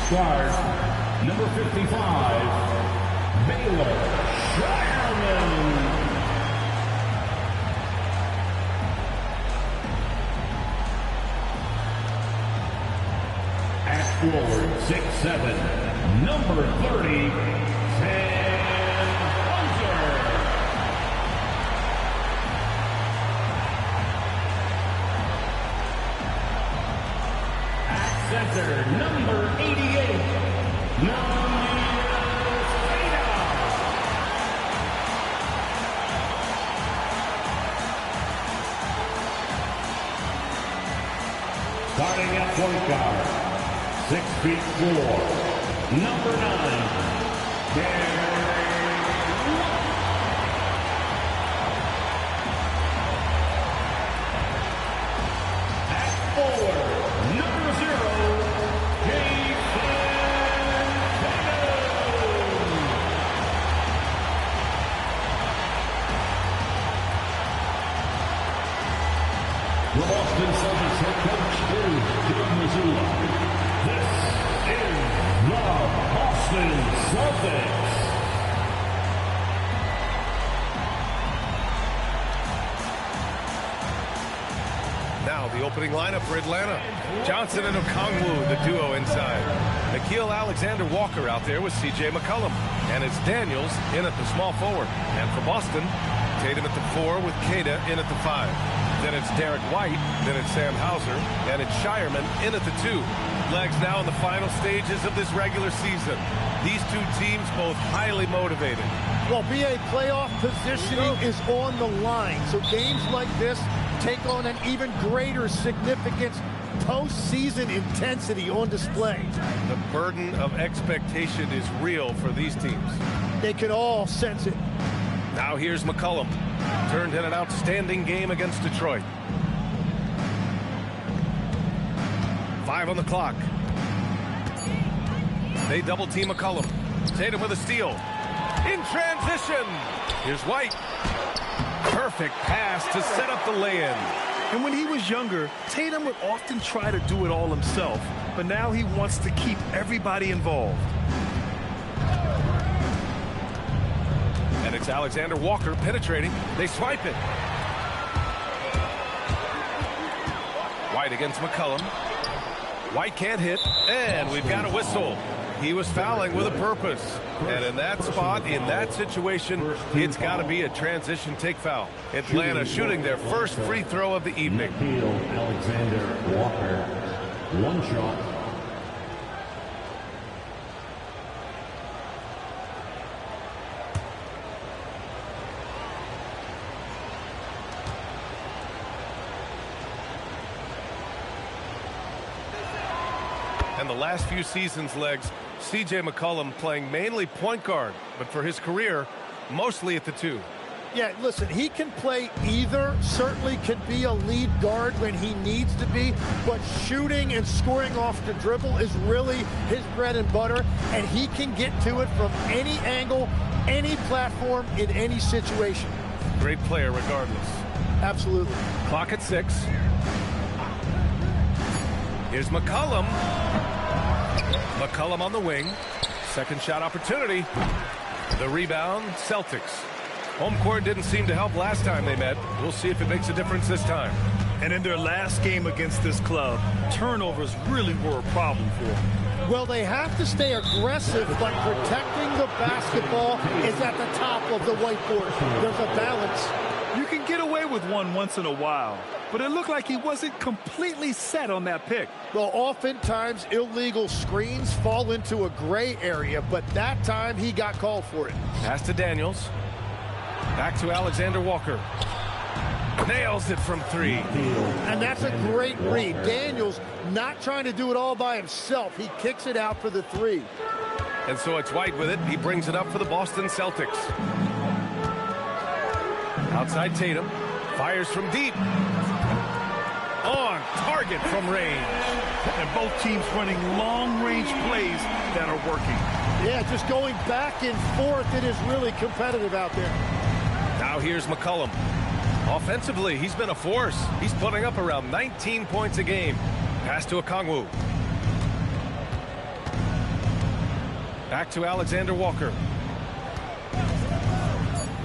Start, number 55, Baylor Shireman. At forward, 6'7", number 30, center, number 88, starting at point guard, 6'4", number 9, at forward, number 0, the Boston Celtics head coach is Jim Mazzulla. This is the Boston Celtics. Now the opening lineup for Atlanta. Johnson and Okongwu, the duo inside. Nickeil Alexander-Walker out there with C.J. McCollum. And it's Daniels in at the small forward. And for Boston, Tatum at the 4 with Queta in at the 5. Then it's Derek White, then it's Sam Hauser, and it's Shireman in at the 2. Legs now in the final stages of this regular season. These two teams both highly motivated. Well, BA, playoff positioning is on the line, so games like this take on an even greater significance. Postseason intensity on display. The burden of expectation is real for these teams. They can all sense it. Now here's McCollum. Turned in an outstanding game against Detroit. 5 on the clock. They double team McCollum. Tatum with a steal. In transition. Here's White. Perfect pass to set up the lay-in. And when he was younger, Tatum would often try to do it all himself. But now he wants to keep everybody involved. And it's Alexander Walker penetrating. They swipe it. White against McCollum. White can't hit. And we've got a whistle. He was fouling with a purpose. And in that spot, in that situation, it's got to be a transition take foul. Atlanta shooting their first free throw of the evening. Nickeil Alexander-Walker, 1 shot. And the last few seasons, Legs, C.J. McCollum playing mainly point guard, but for his career, mostly at the 2. Yeah, listen, he can play either, certainly can be a lead guard when he needs to be, but shooting and scoring off the dribble is really his bread and butter, and he can get to it from any angle, any platform, in any situation. Great player regardless. Absolutely. Clock at 6. Here's McCollum. McCollum on the wing. Second shot opportunity. The rebound, Celtics. Home court didn't seem to help last time they met. We'll see if it makes a difference this time. And in their last game against this club, turnovers really were a problem for them. Well, they have to stay aggressive, but protecting the basketball is at the top of the whiteboard. There's a balance. You can get away with one once in a while, but it looked like he wasn't completely set on that pick. Well, oftentimes illegal screens fall into a gray area, but that time he got called for it. Pass to Daniels. Back to Alexander Walker. Nails it from 3. And that's a great read. Daniels not trying to do it all by himself. He kicks it out for the 3. And so it's White with it. He brings it up for the Boston Celtics. Outside Tatum. Fires from deep. On target from range. And both teams running long-range plays that are working. Yeah, just going back and forth. It is really competitive out there. Now here's McCollum. Offensively, he's been a force. He's putting up around 19 points a game. Pass to Okongwu. Back to Alexander Walker.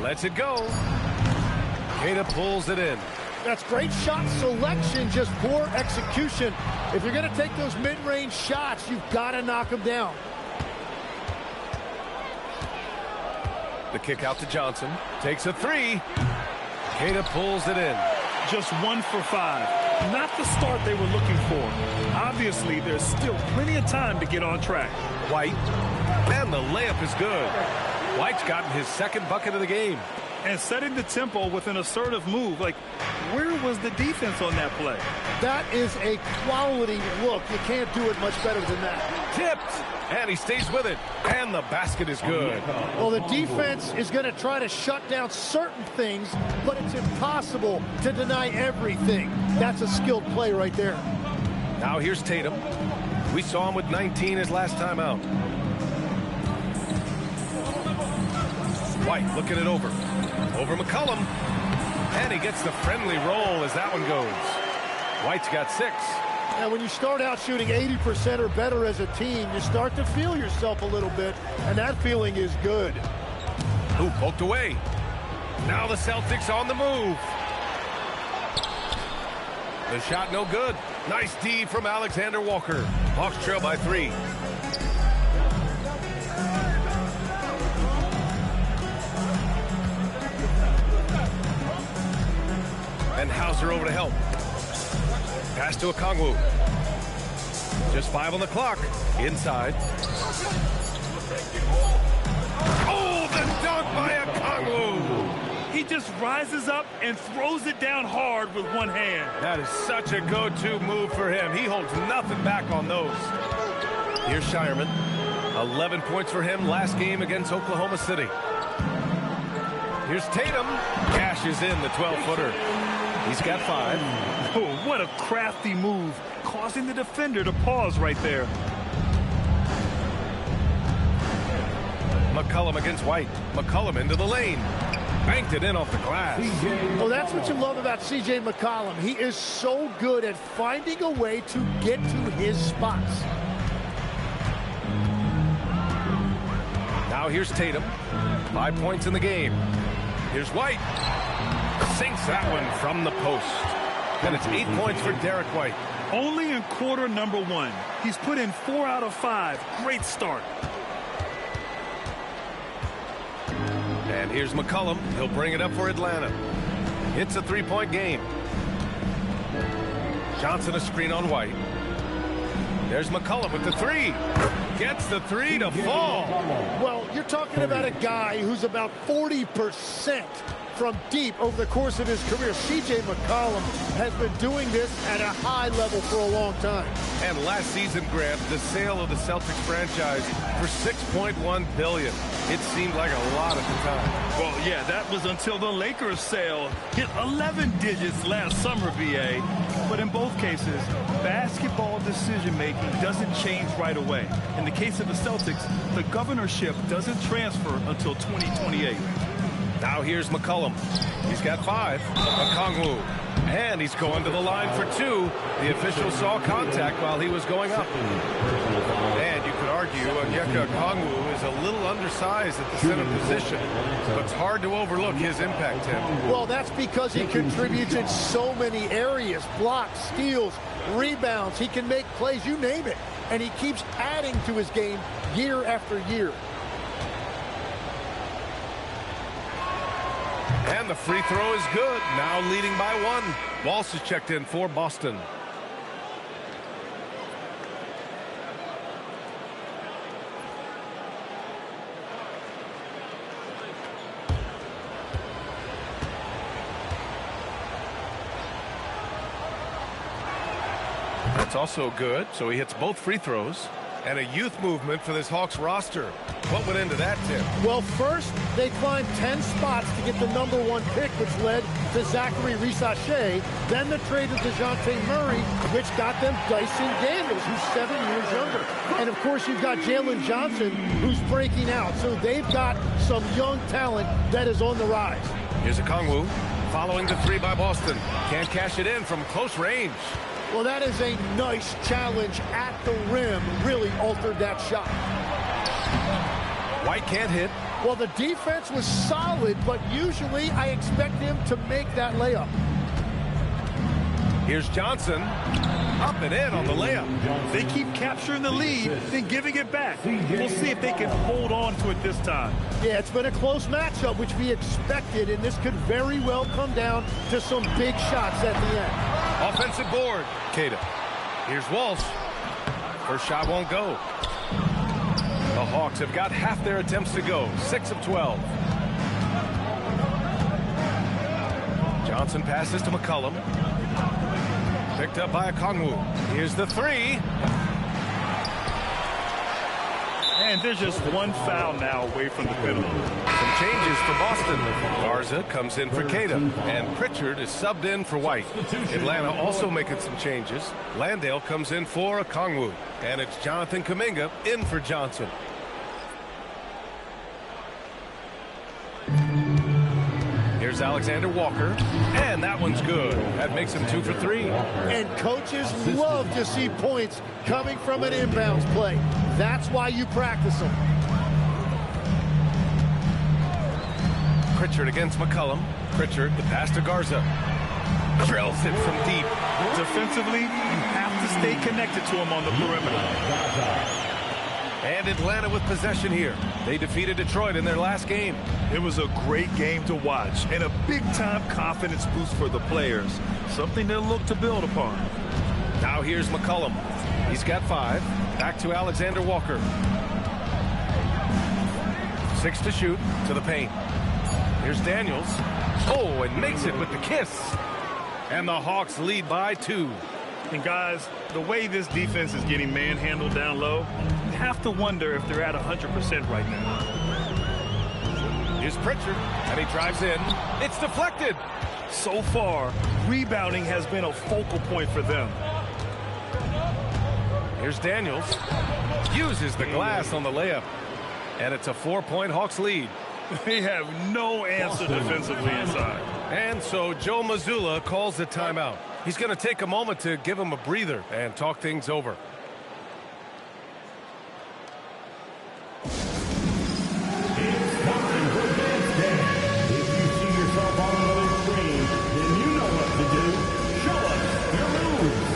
Lets it go. Queta pulls it in. That's great shot selection, just poor execution. If you're going to take those mid-range shots, you've got to knock them down. The kick out to Johnson. Takes a three. Queta pulls it in. Just 1 for 5. Not the start they were looking for. Obviously, there's still plenty of time to get on track. White. And the layup is good. White's gotten his second bucket of the game. And setting the tempo with an assertive move. Like, where was the defense on that play? That is a quality look. You can't do it much better than that. Tipped. And he stays with it. And the basket is good. Well, the defense is going to try to shut down certain things, but it's impossible to deny everything. That's a skilled play right there. Now here's Tatum. We saw him with 19 his last time out. White looking it over. Over McCollum. And he gets the friendly roll as that one goes. White's got 6. And when you start out shooting 80% or better as a team, you start to feel yourself a little bit, and that feeling is good. Ooh, poked away. Now the Celtics on the move. The shot no good. Nice D from Alexander Walker. Hawks trail by 3. And Hauser over to help. Pass to Okongwu. Just 5 on the clock. Inside. Oh, the dunk by Okongwu. He just rises up and throws it down hard with one hand. That is such a go-to move for him. He holds nothing back on those. Here's Shireman. 11 points for him last game against Oklahoma City. Here's Tatum. Cashes in the 12-footer. He's got 5. Oh, what a crafty move, causing the defender to pause right there. McCollum against White. McCollum into the lane. Banked it in off the glass. Well, that's what you love about C.J. McCollum. He is so good at finding a way to get to his spots. Now here's Tatum. 5 points in the game. Here's White. Sinks that one from the post. And it's 8 points for Derek White. Only in quarter number 1. He's put in 4 out of 5. Great start. And here's McCollum. He'll bring it up for Atlanta. It's a 3-point game. Johnson a screen on White. There's McCollum with the 3. Gets the 3 to fall. Well, you're talking about a guy who's about 40% from deep over the course of his career. C.J. McCollum has been doing this at a high level for a long time. And last season, Grant, the sale of the Celtics franchise for $6.1 billion. It seemed like a lot at the time. Well, yeah, that was until the Lakers sale hit 11 digits last summer, BA. But in both cases, basketball decision-making doesn't change right away. In the case of the Celtics, the governorship doesn't transfer until 2028. Now here's McCollum. He's got 5. Okongwu. And he's going to the line for 2. The official saw contact while he was going up. And you could argue Onyeka Okongwu is a little undersized at the center position. But it's hard to overlook his impact, Tim. Well, that's because he contributes in so many areas. Blocks, steals, rebounds. He can make plays, you name it. And he keeps adding to his game year after year. And the free throw is good. Now leading by 1. Walsh is checked in for Boston. That's also good. So he hits both free throws. And a youth movement for this Hawks roster. What went into that, Tim? Well, first, they climbed 10 spots to get the #1 pick, which led to Zachary Risache. Then the trade of DeJounte Murray, which got them Dyson Daniels, who's 7 years younger. And, of course, you've got Jalen Johnson, who's breaking out. So they've got some young talent that is on the rise. Here's Okongwu following the 3 by Boston. Can't cash it in from close range. Well, that is a nice challenge at the rim. Really altered that shot. White can't hit. Well, the defense was solid, but usually I expect him to make that layup. Here's Johnson. Up and in on the layup. They keep capturing the lead, then giving it back. We'll see if they can hold on to it this time. Yeah, it's been a close matchup, which we expected, and this could very well come down to some big shots at the end. Offensive board. Cada. Here's Walsh. First shot won't go. The Hawks have got half their attempts to go. 6 of 12. Johnson passes to McCollum. Picked up by Okongwu. Here's the three. And there's just one foul now away from the penalty. Some changes for Boston. Garza comes in for Cada, and Pritchard is subbed in for White. Atlanta also making some changes. Landale comes in for Okongwu, and it's Jonathan Kuminga in for Johnson. Here's Alexander Walker, and that one's good. That makes him 2 for 3. And coaches love to see points coming from an inbounds play. That's why you practice them. Pritchard against McCollum. Pritchard, the pass to Garza. Drills it from deep. Defensively, you have to stay connected to him on the perimeter. And Atlanta with possession here. They defeated Detroit in their last game. It was a great game to watch and a big-time confidence boost for the players. Something they'll look to build upon. Now here's McCollum. He's got 5. Back to Alexander Walker. 6 to shoot to the paint. Here's Daniels. Oh, and makes it with the kiss. And the Hawks lead by 2. And guys, the way this defense is getting manhandled down low, you have to wonder if they're at 100% right now. Here's Pritchard, and he drives in. It's deflected. So far, rebounding has been a focal point for them. Here's Daniels. Uses the glass on the layup. And it's a 4-point Hawks lead. They have no answer defensively inside. And so Joe Mazzulla calls the timeout. He's going to take a moment to give him a breather and talk things over. It's time for this game. If you see yourself on another screen, then you know what to do. Show us your moves.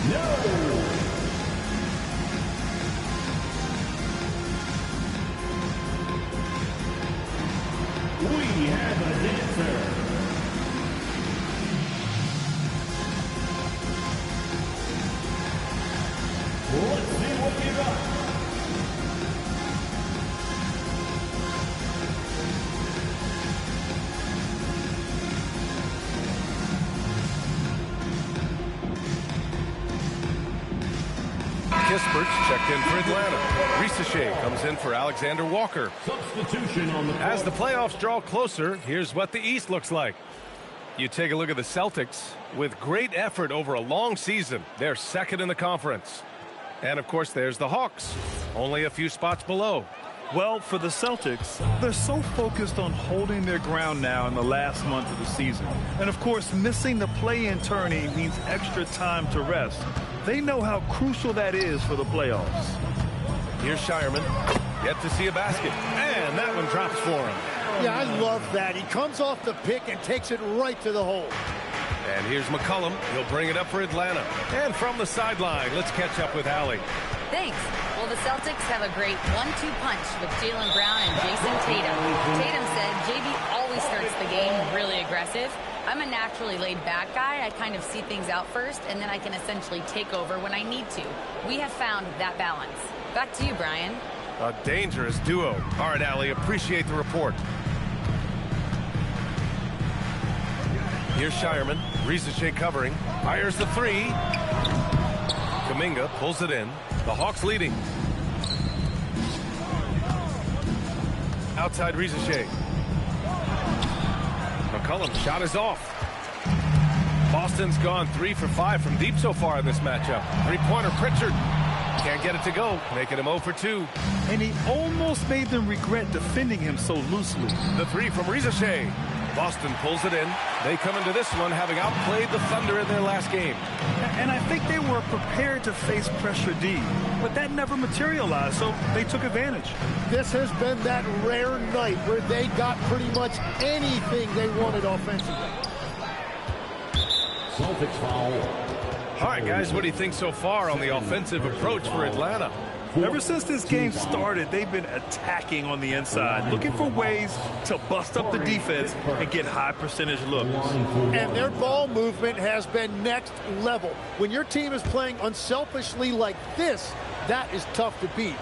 No. We have a dancer. Let's see what you got. Kispert's checked in for Atlanta. Risacher comes in for Alexander Walker. Substitution on the As the playoffs draw closer, here's what the East looks like. You take a look at the Celtics. With great effort over a long season, they're second in the conference. And, of course, there's the Hawks, only a few spots below. Well, for the Celtics, they're so focused on holding their ground now in the last month of the season. And, of course, missing the play-in tourney means extra time to rest. They know how crucial that is for the playoffs. Here's Shireman. Yet to see a basket. And that one drops for him. Yeah, I love that. He comes off the pick and takes it right to the hole. And here's McCollum. He'll bring it up for Atlanta. And from the sideline, let's catch up with Allie. Thanks. Well, the Celtics have a great 1-2 punch with Jaylen Brown and Jason Tatum. Tatum said JB always starts the game really aggressive. I'm a naturally laid-back guy. I kind of see things out first, and then I can essentially take over when I need to. We have found that balance. Back to you, Brian. A dangerous duo. All right, Allie, appreciate the report. Here's Shireman. Risacher covering. Fires the three. Kuminga pulls it in. The Hawks leading. Outside Risacher. McCollum's shot is off. Boston's gone 3 for 5 from deep so far in this matchup. Three-pointer Pritchard. Can't get it to go, making him 0 for 2. And he almost made them regret defending him so loosely. The three from Risacher. Boston pulls it in. They come into this one having outplayed the Thunder in their last game. And I think they were prepared to face pressure D, but that never materialized, so they took advantage. This has been that rare night where they got pretty much anything they wanted offensively. Celtics foul. All right, guys, what do you think so far on the offensive approach for Atlanta? Ever since this game started, they've been attacking on the inside, looking for ways to bust up the defense and get high percentage looks. And their ball movement has been next level. When your team is playing unselfishly like this, that is tough to beat.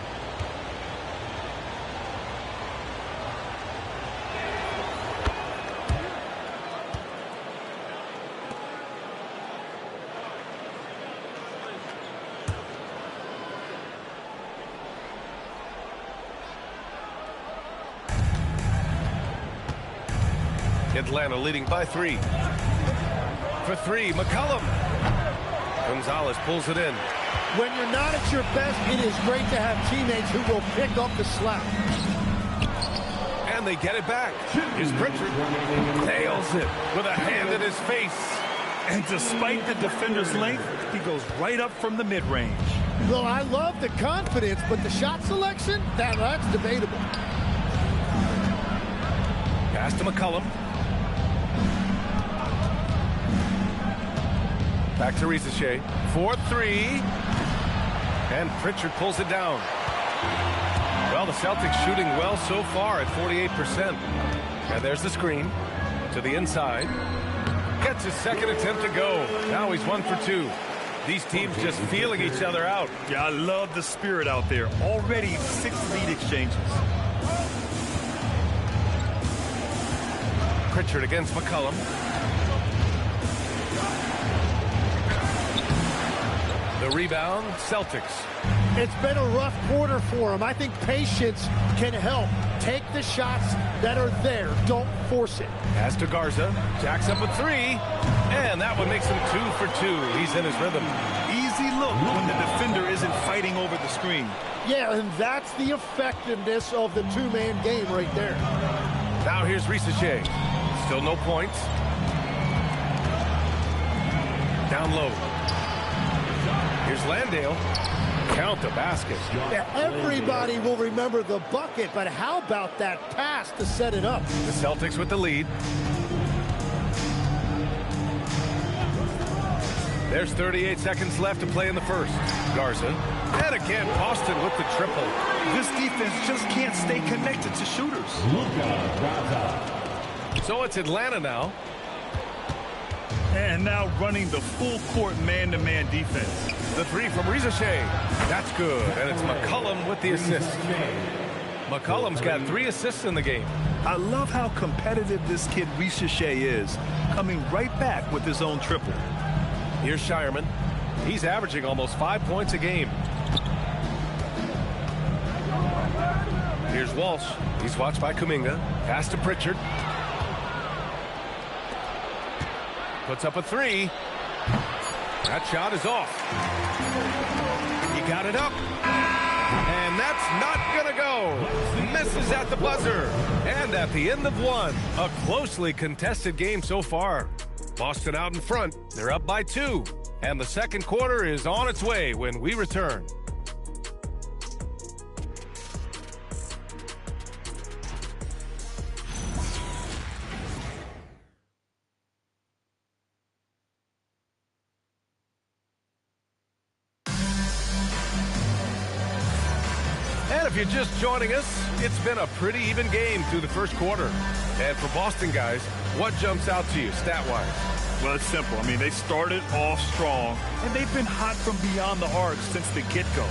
Atlanta leading by 3. For 3, McCollum. Gonzalez pulls it in. When you're not at your best, it is great to have teammates who will pick up the slack. And they get it back. Here's Pritchard. Nails it with a hand in his face. And despite the defender's length, he goes right up from the mid-range. Well, I love the confidence, but the shot selection, that's debatable. Pass to McCollum. Back to Risache. 4-3. And Pritchard pulls it down. Well, the Celtics shooting well so far at 48%. And there's the screen to the inside. Gets his second attempt to go. Now he's 1 for 2. These teams just feeling each other out. Yeah, I love the spirit out there. Already 6 lead exchanges. Pritchard against McCollum. The rebound, Celtics. It's been a rough quarter for him. I think patience can help. Take the shots that are there. Don't force it. Pass to Garza. Jacks up a 3. And that one makes him 2 for 2. He's in his rhythm. Easy look when the defender isn't fighting over the screen. Yeah, and that's the effectiveness of the two-man game right there. Now here's Risache. Still no points. Down low. Here's Landale. Count the basket. Yeah, everybody will remember the bucket, but how about that pass to set it up? The Celtics with the lead. There's 38 seconds left to play in the first. Garza. And again, Boston with the triple. This defense just can't stay connected to shooters. So it's Atlanta now. And now running the full court man-to-man defense. The 3 from Risache. That's good. And it's McCollum with the assist. McCollum's got 3 assists in the game. I love how competitive this kid Risache is, coming right back with his own triple. Here's Shireman. He's averaging almost 5 points a game. Here's Walsh. He's watched by Kuminga. Pass to Pritchard. Puts up a 3. That shot is off. He got it up. And that's not going to go. Misses at the buzzer. And at the end of 1, a closely contested game so far. Boston out in front. They're up by 2. And the second quarter is on its way when we return. And if you're just joining us, it's been a pretty even game through the first quarter. And for Boston guys, what jumps out to you stat-wise? Well, it's simple. I mean, they started off strong, and they've been hot from beyond the arc since the get-go.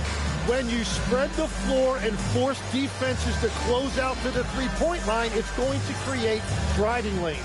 When you spread the floor and force defenses to close out to the three-point line, it's going to create driving lanes.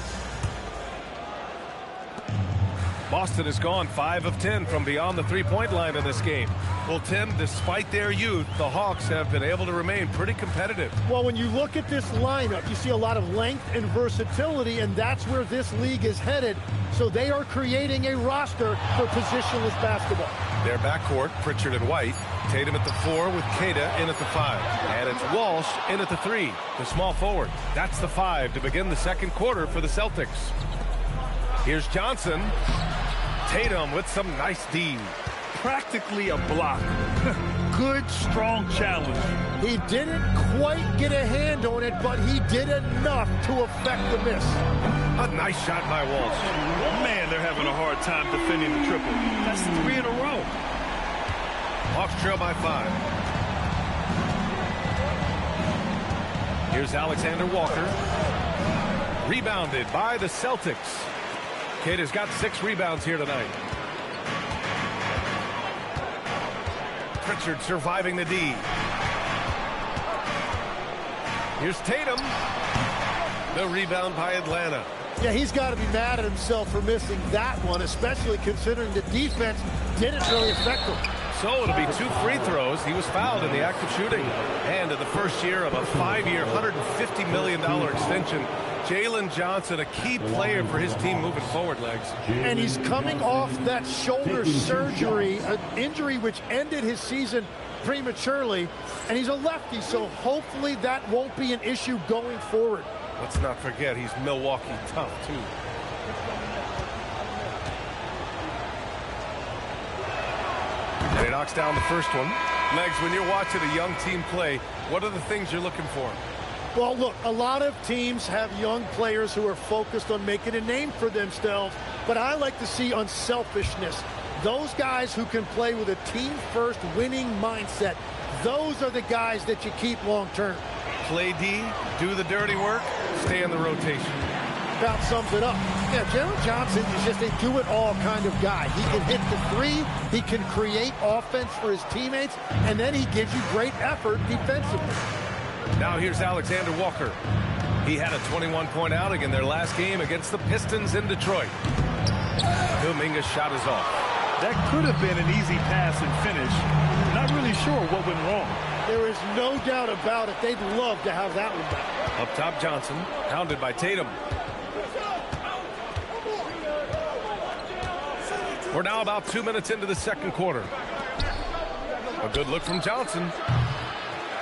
Boston has gone 5 of 10 from beyond the three-point line in this game. Well, Tim, despite their youth, the Hawks have been able to remain pretty competitive. Well, when you look at this lineup, you see a lot of length and versatility, and that's where this league is headed. So they are creating a roster for positionless basketball. Their backcourt, Pritchard and White. Tatum at the 4 with Queta in at the 5. And it's Walsh in at the 3, the small forward. That's the 5 to begin the second quarter for the Celtics. Here's Johnson. Tatum with some nice D. Practically a block. Good, strong challenge. He didn't quite get a hand on it, but he did enough to affect the miss. A nice shot by Walsh. Man, they're having a hard time defending the triple. That's 3 in a row. Hawks trail by 5. Here's Alexander Walker. Rebounded by the Celtics. Kid has got 6 rebounds here tonight. Pritchard surviving the D. Here's Tatum. The rebound by Atlanta. Yeah, he's got to be mad at himself for missing that one, especially considering the defense didn't really affect him. So it'll be 2 free throws. He was fouled in the act of shooting. And in the first year of a 5-year, $150 million extension, Jalen Johnson, a key player for his team moving forward, Legs. And he's coming off that shoulder surgery, an injury which ended his season prematurely. And he's a lefty, so hopefully that won't be an issue going forward. Let's not forget he's Milwaukee tough, too. And he knocks down the first one. Legs, when you're watching a young team play, what are the things you're looking for? Well, look, a lot of teams have young players who are focused on making a name for themselves, but I like to see unselfishness. Those guys who can play with a team-first winning mindset, those are the guys that you keep long-term. Play D, do the dirty work, stay in the rotation. About sums it up. Yeah, Jalen Johnson is just a do-it-all kind of guy. He can hit the three, he can create offense for his teammates, and then he gives you great effort defensively. Now here's Alexander Walker. He had a 21-point outing in their last game against the Pistons in Detroit. Kuminga's shot is off. That could have been an easy pass and finish. Not really sure what went wrong. There is no doubt about it. They'd love to have that one back. Up top, Johnson, hounded by Tatum. We're now about 2 minutes into the second quarter. A good look from Johnson.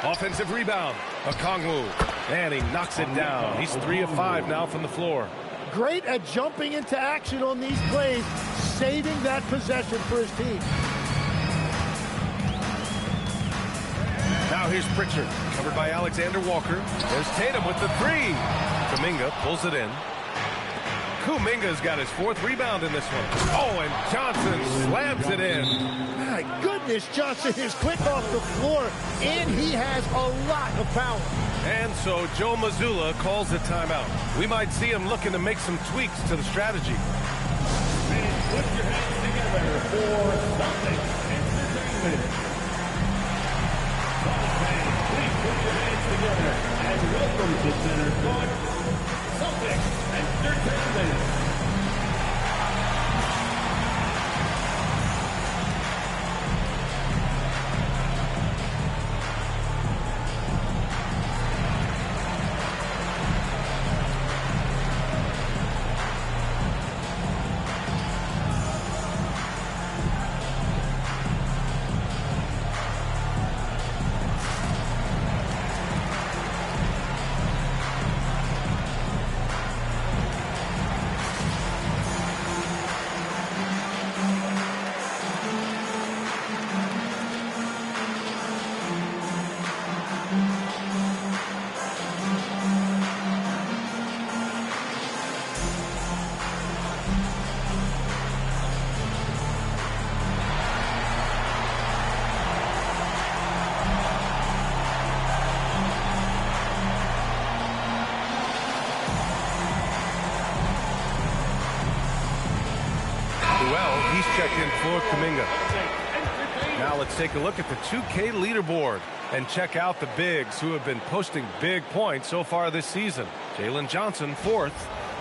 Offensive rebound. Okongwu. And he knocks it down. He's 3 of 5 now from the floor. Great at jumping into action on these plays, saving that possession for his team. Now here's Pritchard, covered by Alexander Walker. There's Tatum with the 3. Kuminga pulls it in. Kuminga's got his 4th rebound in this one. Oh, and Johnson slams it in. My goodness, Johnson is quick off the floor, and he has a lot of power. And so Joe Mazzulla calls a timeout. We might see him looking to make some tweaks to the strategy. And put your hands together for Celtics Entertainment. Please put your hands together and welcome to Center Court, Celtics Entertainment. He's checked in for Kuminga. Now let's take a look at the 2K leaderboard and check out the bigs who have been posting big points so far this season. Jalen Johnson, 4th.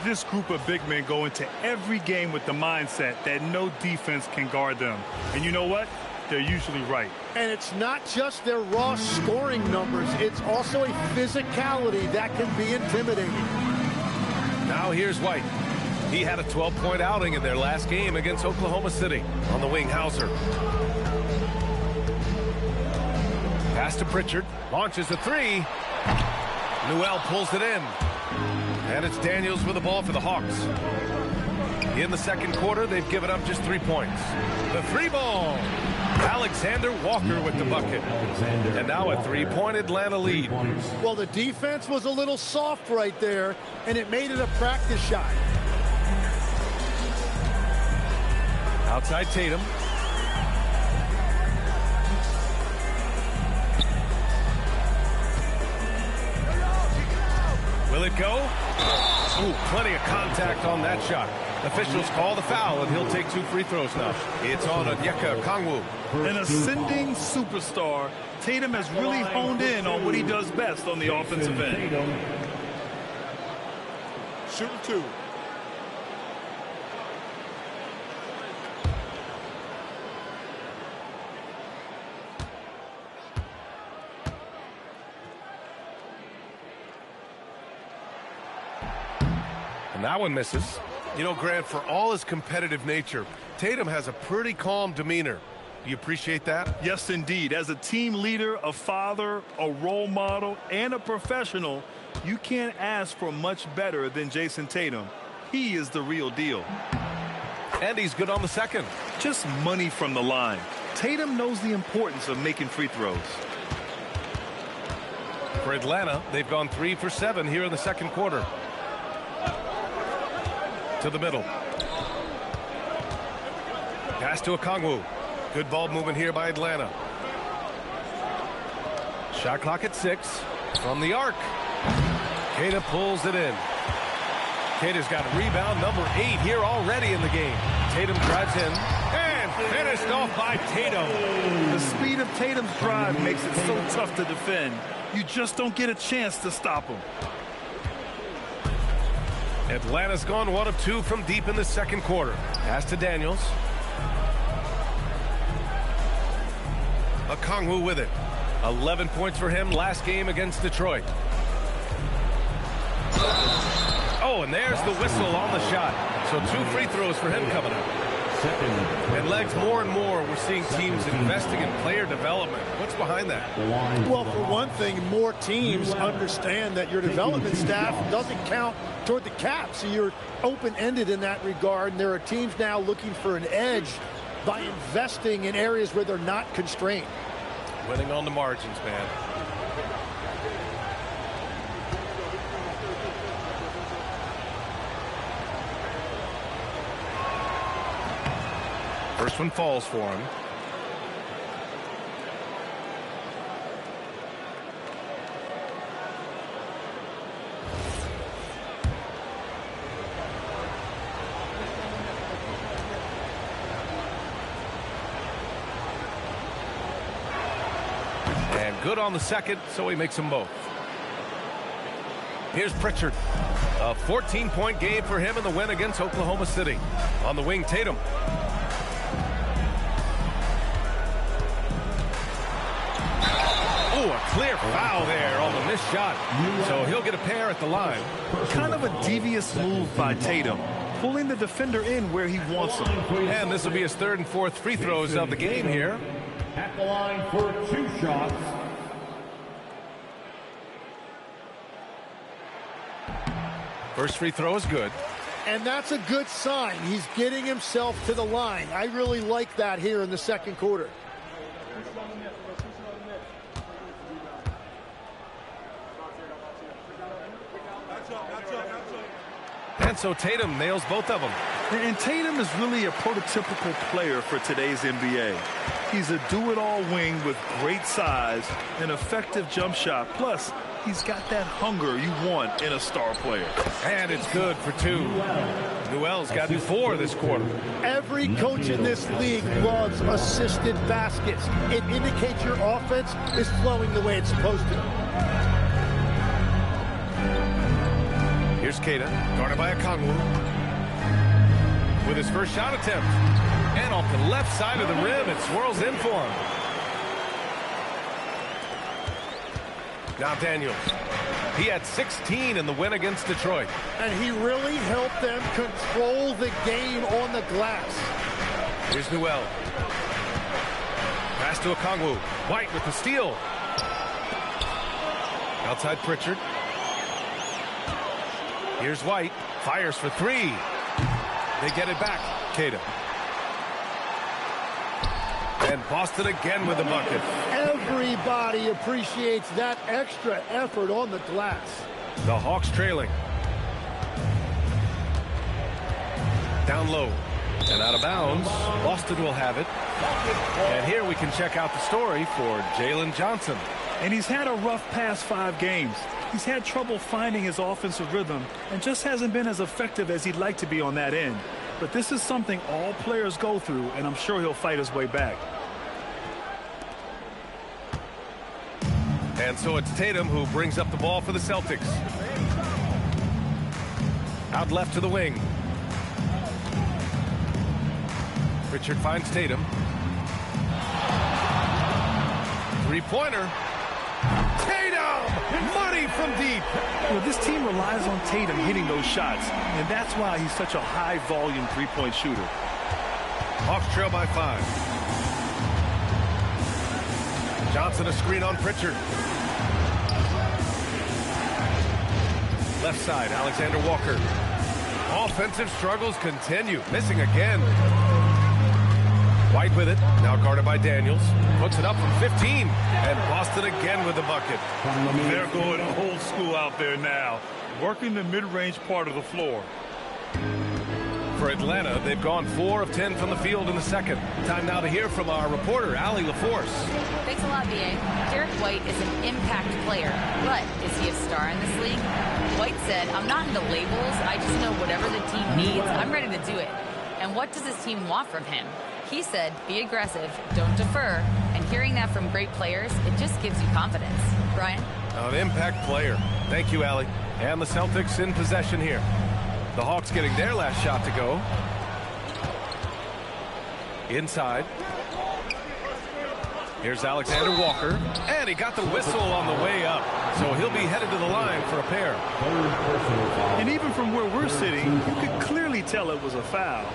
This group of big men go into every game with the mindset that no defense can guard them. And you know what? They're usually right. And it's not just their raw scoring numbers. It's also a physicality that can be intimidating. Now here's White. He had a 12-point outing in their last game against Oklahoma City. On the wing, Hauser. Pass to Pritchard. Launches a 3. Newell pulls it in. And it's Daniels with the ball for the Hawks. In the second quarter, they've given up just 3 points. The three ball. Alexander Walker with the bucket. And now a three-point Atlanta lead. Well, the defense was a little soft right there, and it made it a practice shot. Outside Tatum. Will it go? Ooh, plenty of contact on that shot. Officials call the foul, and he'll take 2 free throws now. It's on Onyeka Okongwu. An ascending superstar, Tatum has really honed in on what he does best on the offensive end. Shooting 2. And that one misses. You know, Grant, for all his competitive nature, Tatum has a pretty calm demeanor. Do you appreciate that? Yes, indeed. As a team leader, a father, a role model, and a professional, you can't ask for much better than Jason Tatum. He is the real deal. And he's good on the second. Just money from the line. Tatum knows the importance of making free throws. For Atlanta, they've gone 3 for 7 here in the second quarter. To the middle. Pass to Okongwu. Good ball movement here by Atlanta. Shot clock at 6. From the arc. Queta pulls it in. Queta's got rebound number 8 here already in the game. Tatum drives in. And finished off by Tatum. The speed of Tatum's drive makes it so tough to defend. You just don't get a chance to stop him. Atlanta's gone 1 of 2 from deep in the second quarter. Pass to Daniels. Okongwu with it. 11 points for him last game against Detroit. Oh, and there's the whistle on the shot. So 2 free throws for him coming up. And Legs, more and more we're seeing teams investing in player development. What's behind that? Well, for one thing, more teams understand that your development staff doesn't count toward the cap, so you're open-ended in that regard. And there are teams now looking for an edge by investing in areas where they're not constrained. Winning on the margins, man. First one falls for him. And good on the second, so he makes them both. Here's Pritchard. A 14-point game for him in the win against Oklahoma City. On the wing, Tatum. Oh, a clear foul there on the missed shot. So he'll get a pair at the line. Kind of a devious move by Tatum, pulling the defender in where he wants him. And this will be his 3rd and 4th free throws of the game here. At the line for 2 shots. First free throw is good. And that's a good sign. He's getting himself to the line. I really like that here in the second quarter. And so Tatum nails both of them. And Tatum is really a prototypical player for today's NBA. He's a do-it-all wing with great size, an effective jump shot. Plus, he's got that hunger you want in a star player. And it's good for 2. Newell's got 4 this quarter. Every coach in this league loves assisted baskets. It indicates your offense is flowing the way it's supposed to. Here's Queta, guarded by Okongwu. With his first shot attempt. And off the left side of the rim, it swirls in for him. Now Daniels. He had 16 in the win against Detroit. And he really helped them control the game on the glass. Here's Newell. Pass to Okongwu. White with the steal. Outside Pritchard. Here's White. Fires for 3. They get it back. Tatum. And Boston again with the bucket. Everybody appreciates that extra effort on the glass. The Hawks trailing. Down low. And out of bounds. Boston will have it. And here we can check out the story for Jalen Johnson. And he's had a rough past 5 games. He's had trouble finding his offensive rhythm and just hasn't been as effective as he'd like to be on that end. But this is something all players go through, and I'm sure he'll fight his way back. And so it's Tatum who brings up the ball for the Celtics. Out left to the wing. Richard finds Tatum. Three-pointer. Tatum! Money from deep. You know, this team relies on Tatum hitting those shots, and that's why he's such a high-volume three-point shooter. Hawks trail by 5. Johnson a screen on Pritchard. Left side, Alexander Walker. Offensive struggles continue. Missing again. White with it. Now guarded by Daniels. Puts it up from 15. And Boston again with the bucket. They're going old school out there now, working the mid-range part of the floor. For Atlanta, they've gone 4 of 10 from the field in the second. Time now to hear from our reporter, Allie LaForce. Thanks a lot, B.A. Derek White is an impact player, but is he a star in this league? White said, "I'm not into labels. I just know whatever the team needs, I'm ready to do it. And what does his team want from him?" He said, "Be aggressive, don't defer." And hearing that from great players, it just gives you confidence. Brian? An impact player. Thank you, Allie. And the Celtics in possession here. The Hawks getting their last shot to go. Inside. Here's Alexander Walker. And he got the whistle on the way up. So he'll be headed to the line for a pair. And even from where we're sitting, you could clearly tell it was a foul.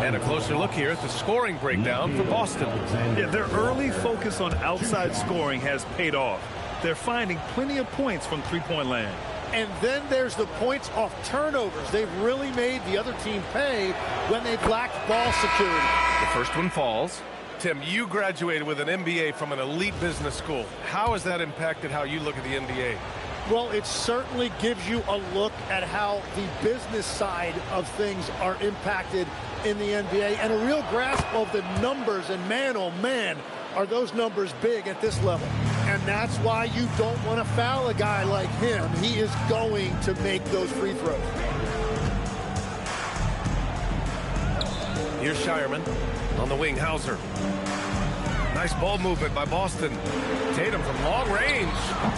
And a closer look here at the scoring breakdown for Boston. Yeah, their early focus on outside scoring has paid off. They're finding plenty of points from three-point land. And then there's the points off turnovers. They've really made the other team pay when they've lacked ball security. The first one falls. Tim, you graduated with an MBA from an elite business school. How has that impacted how you look at the NBA? Well, it certainly gives you a look at how the business side of things are impacted in the NBA and a real grasp of the numbers. And man, oh man, are those numbers big at this level. And that's why you don't want to foul a guy like him. He is going to make those free throws. Here's Shireman on the wing. Hauser. Nice ball movement by Boston. Tatum from long range.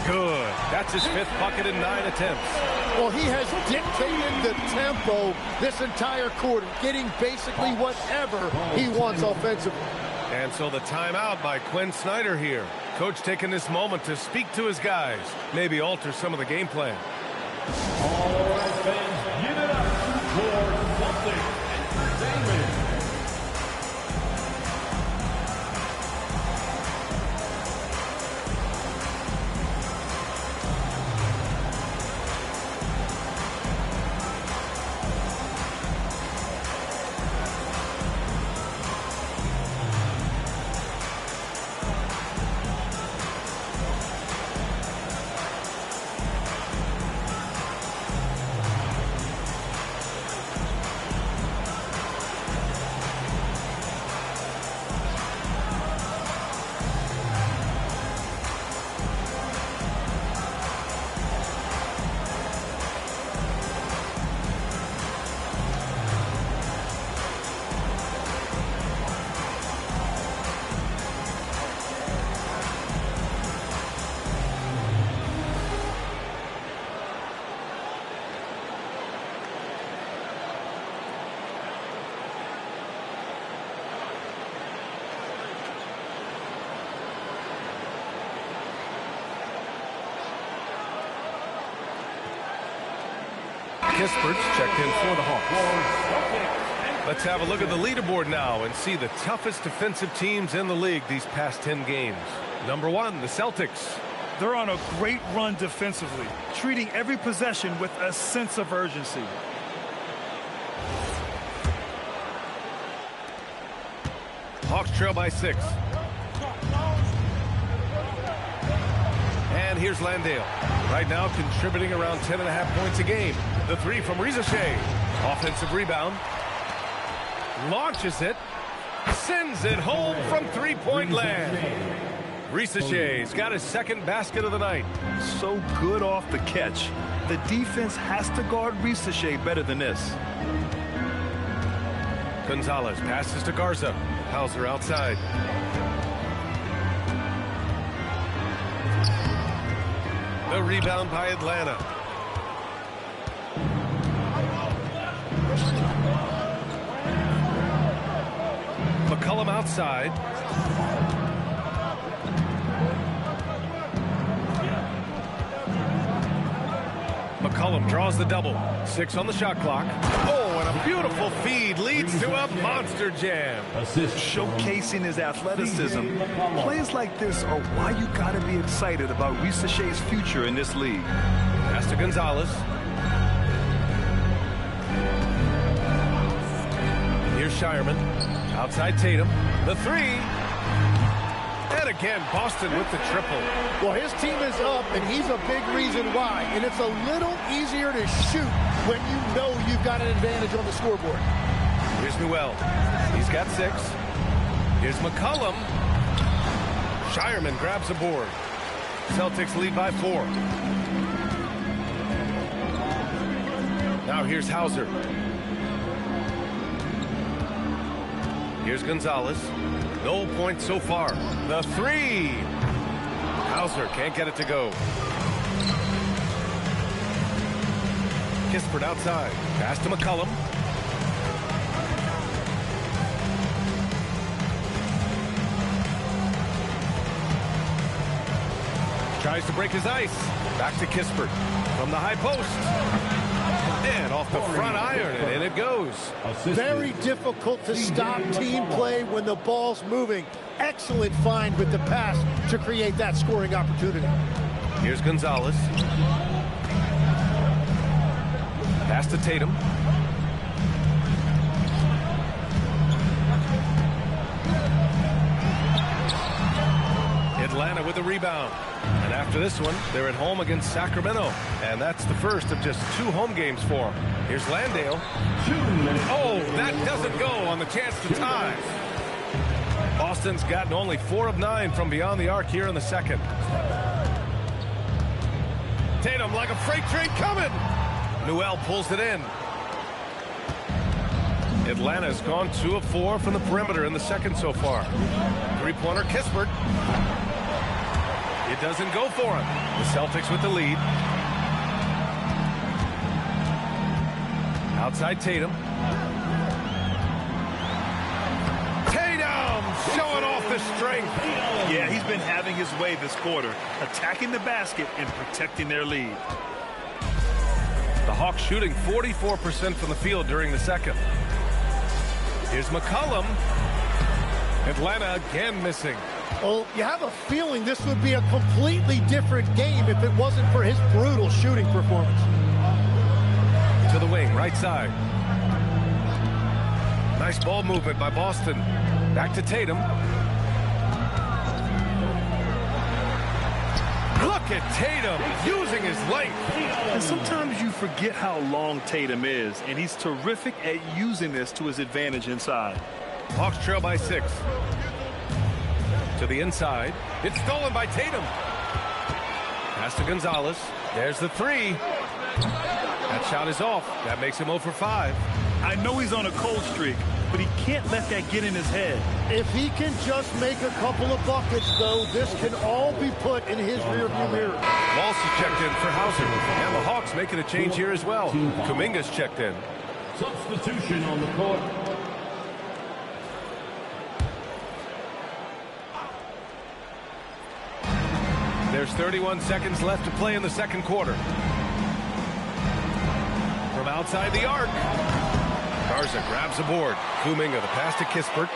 Good. That's his 5th bucket in 9 attempts. Well, he has dictated the tempo this entire quarter, getting basically whatever he wants offensively. And so the timeout by Quinn Snyder here. Coach taking this moment to speak to his guys, maybe alter some of the game plan. All right, fans, give it up for Celtics Entertainment. Kispert's checked in for the Hawks. Let's have a look at the leaderboard now and see the toughest defensive teams in the league these past 10 games. Number 1, the Celtics. They're on a great run defensively, treating every possession with a sense of urgency. Hawks trail by 6. And here's Landale. Right now contributing around 10.5 points a game. The 3 from Ricochet. Offensive rebound. Launches it. Sends it home from three-point land. Ricochet's got his second basket of the night. So good off the catch. The defense has to guard Ricochet better than this. Gonzalez passes to Garza. Hauser outside. The rebound by Atlanta. McCollum outside. McCollum draws the double. 6 on the shot clock. Oh, and a beautiful feed leads to a monster jam. Showcasing his athleticism. Plays like this are why you gotta be excited about Ricochet's future in this league. Pass to Gonzalez. Here's Shireman. Outside Tatum. The 3. And again, Boston with the triple. Well, his team is up, and he's a big reason why. And it's a little easier to shoot when you know you've got an advantage on the scoreboard. Here's Newell. He's got 6. Here's McCollum. Shireman grabs a board. Celtics lead by 4. Now here's Hauser. Here's Gonzalez. No points so far. The 3. Hauser can't get it to go. Kispert outside. Pass to McCollum. Tries to break his ice. Back to Kispert. From the high post. And off the front iron, and in it goes. Very difficult to stop team play when the ball's moving. Excellent find with the pass to create that scoring opportunity. Here's Gonzalez. Pass to Tatum. Atlanta with the rebound. And after this one, they're at home against Sacramento. And that's the first of just 2 home games for them. Here's Landale. Oh, that doesn't go on the chance to tie. Boston's gotten only 4 of 9 from beyond the arc here in the second. Tatum like a freight train coming. Newell pulls it in. Atlanta's gone 2 of 4 from the perimeter in the second so far. 3-pointer Kispert. It doesn't go for him. The Celtics with the lead. Outside Tatum. Tatum showing off the strength. Yeah, he's been having his way this quarter, attacking the basket and protecting their lead. The Hawks shooting 44% from the field during the second. Here's McCollum. Atlanta again missing. Well, you have a feeling this would be a completely different game if it wasn't for his brutal shooting performance. To the wing, right side. Nice ball movement by Boston. Back to Tatum. Look at Tatum using his length. And sometimes you forget how long Tatum is, and he's terrific at using this to his advantage inside. Hawks trail by 6. To the inside. It's stolen by Tatum. Pass to Gonzalez. There's the 3. That shot is off. That makes him 0 for 5. I know he's on a cold streak, but he can't let that get in his head. If he can just make a couple of buckets, though, this can all be put in his rearview mirror. Walsh checked in for Hauser. And the Hawks making a change here as well. Kuminga's checked in. Substitution on the court. There's 31 seconds left to play in the second quarter. From outside the arc. Garza grabs the board. Kuminga, the pass to Kispert.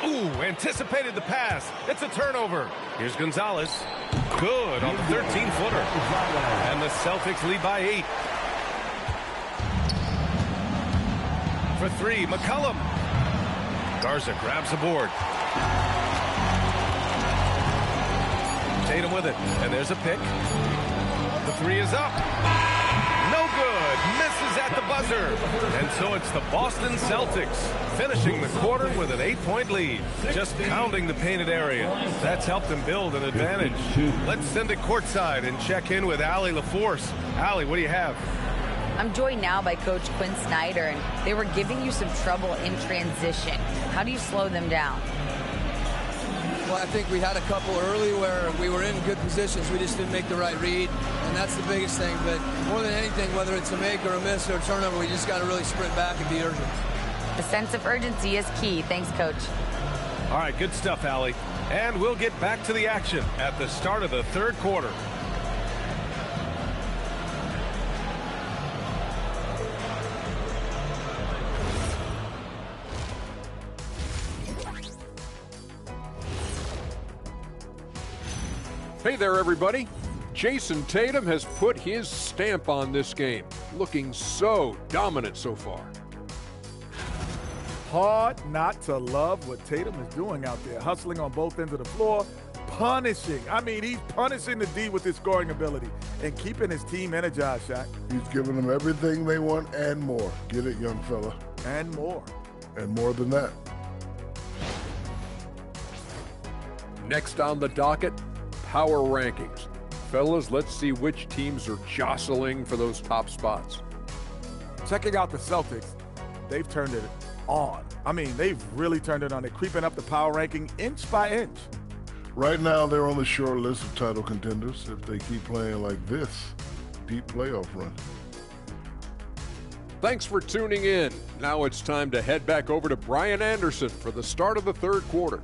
Ooh, anticipated the pass. It's a turnover. Here's Gonzalez. Good on the 13-footer. And the Celtics lead by 8. For 3, McCollum. Garza grabs the board. Tatum with it, and there's a pick. The three is up. No good. Misses at the buzzer. And so it's the Boston Celtics finishing the quarter with an 8-point lead. Just pounding the painted area. That's helped them build an advantage. Let's send it courtside and check in with Allie LaForce. Allie, what do you have? I'm joined now by Coach Quinn Snyder, and they were giving you some trouble in transition. How do you slow them down? Well, I think we had a couple early where we were in good positions. We just didn't make the right read, and that's the biggest thing. But more than anything, whether it's a make or a miss or a turnover, we just got to really sprint back and be urgent. The sense of urgency is key. Thanks, Coach. All right, good stuff, Allie. And we'll get back to the action at the start of the third quarter. Hey there, everybody. Jason Tatum has put his stamp on this game, looking so dominant so far. Hard not to love what Tatum is doing out there, hustling on both ends of the floor, punishing. I mean, he's punishing the D with his scoring ability and keeping his team energized, Shaq. He's giving them everything they want and more. Get it, young fella. And more. And more than that. Next on the docket, power rankings. Fellas, let's see which teams are jostling for those top spots. Checking out the Celtics, they've turned it on. I mean, they've really turned it on. They're creeping up the power ranking inch by inch. Right now, they're on the short list of title contenders if they keep playing like this. Deep playoff run. Thanks for tuning in. Now it's time to head back over to Brian Anderson for the start of the third quarter.